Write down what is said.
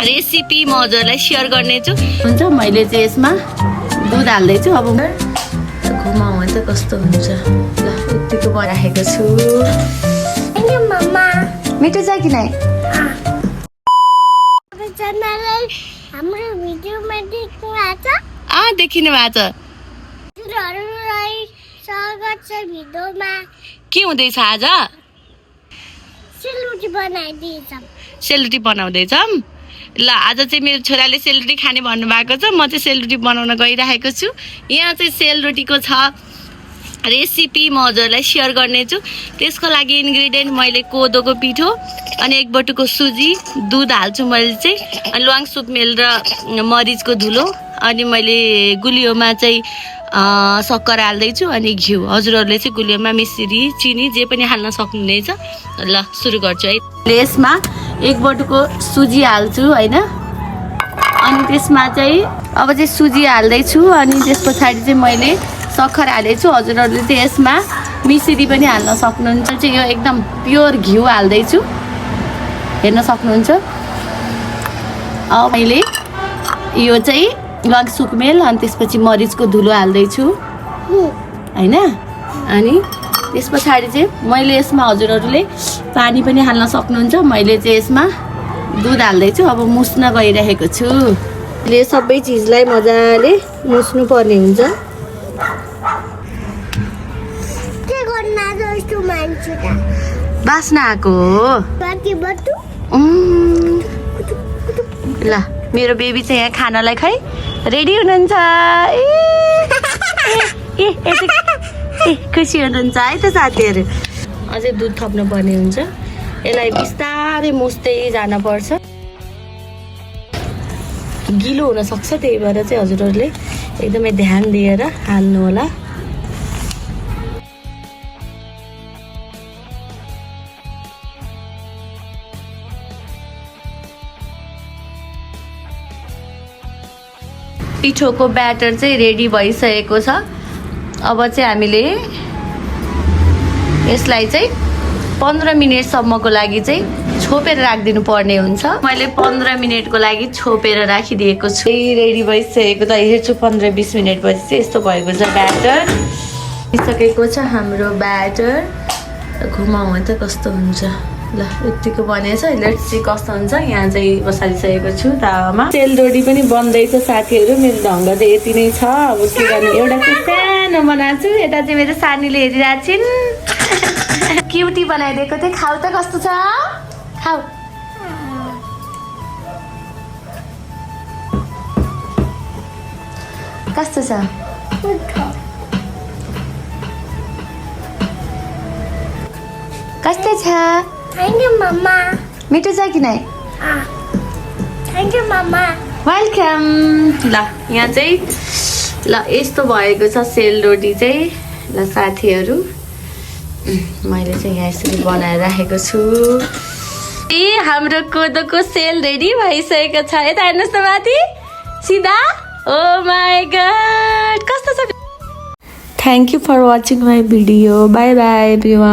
Recipe म हजुरलाई share गर्नेछु। हुन्छ मैले चाहिँ यसमा दुध हाल्दैछु। अब घुमाउँ त कस्तो हुन्छ। ल यतिको बनाएको छु। मिठो छ कि नै? हाम्रो भिडियोमा देख्नु भएको छ? देखिनु भएको छ। हजुरहरूलाई स्वागत छ भिडियोमा। के हुँदैछ आज? सेलरोटी बनाइदिन्छौँ। सेलरोटी बनाउँदैछौँ। ल आज चाहिँ मेरो छोराले सेलरोटी खाने भन्नुभएको छ। म चाहिँ सेलरोटी बनाउन गइरहेको छु। यहाँ चाहिँ सेलरोटीको छ रेसिपी म हजुरलाई सेयर गर्नेछु। त्यसको लागि इन्ग्रिडियन्ट मैले कोदोको पिठो अनि 1 बटुको सुजी, दुध हाल्छु मैले चाहिँ, अनि ल्वाङ सुकमेल र मरिचको धुलो, अनि मैले गुलियोमा चाहिँ सक्कर हाल्दैछु अनि घिउ। हजुरहरूले चाहिँ गुलियोमा मिश्री, चिनी जे पनि हाल्न सक्नुहुनेछ। ल सुरु गर्छु है। यसमा 1 बटुको सुजी हाल्छु होइन। अनि त्यसमा चाहिँ अब चाहिँ सुजी हाल्दैछु अनि त्यस पछाडि चाहिँ मैले सक्खर हालेछु। हजुरहरूले चाहिँ यसमा मिश्री पनि हाल्न सक्नुहुन्छ। चाहिँ यो एकदम प्योर घिउ हाल्दैछु, हेर्न सक्नुहुन्छ। अब मैले यो चाहिँ ल्वाङ सुकमेल अनि त्यसपछि मरिचको धुलो हाल्दैछु होइन। अनि त्यस पछाडि चाहिँ मैले यसमा हजुरहरूले पानी पनि हाल्न सक्नुहुन्छ। मैले चाहिँ यसमा दुध हाल्दैछु। अब मुस्न गइरहेको छु। ले सबै चिजलाई मजाले मुस्नु पर्ने हुन्छ। के गर्न जस्तो मान्छु त? बास्ना आएको हो। कति बटु? ल मेरो बेबी चाहिँ यहाँ खानालाई खै रेडी हुनुहुन्छ। ए खुसी हुनुहुन्छ है त साथीहरू। अझै दुध थप्नु पर्ने हुन्छ। यसलाई बिस्तारै मुस्दै जानुपर्छ। गिलो हुनसक्छ, त्यही भएर चाहिँ हजुरहरूले एकदमै ध्यान दिएर हाल्नु होला। पिठोको ब्याटर चाहिँ रेडी भइसकेको छ। अब चाहिँ हामीले यसलाई चाहिँ 15 मिनटसम्मको लागि चाहिँ छोपेर राखिदिनु पर्ने हुन्छ। मैले 15 मिनटको लागि छोपेर राखिदिएको छु। रेडी भइसकेको त हेर्छु 15-20 मिनटपछि चाहिँ यस्तो भएको छ ब्याटर। भइसकेको छ हाम्रो ब्याटर। घुमाउँ त कस्तो हुन्छ। ल यतिको बनेछ। लेट्स सी कस्तो हुन्छ। यहाँ चाहिँ बसालिसकेको छु तावामा। सेलरोटी पनि बन्दैछ साथीहरू। मेरो ढङ्ग चाहिँ यति नै छ। अब के गर्ने, एउटा चाहिँ सानो बनाएको छु। यता चाहिँ मेरो सानीले हेरिरहेको छिन्। क्युटी बनाइदिएको थिएँ। खाऊ त कस्तो छ, खाऊ। कस्तो छ? कस्तो छ? Thank you mama. मिठो छ कि नै? Thank you mama. वेलकम। ल यहाँ चाहिँ ल यस्तो भएको छ सेलरोटी चाहिँ। ल साथीहरू मैले चाहिँ यहाँ यसरी बनाएर राखेको छु। हाम्रो कोदोको सेल रेडी भइसकेको छ। यता हेर्नुहोस् त माथि सिधा। ओ माई गॉड कस्तो छ। Thank you for watching my video. Bye bye everyone.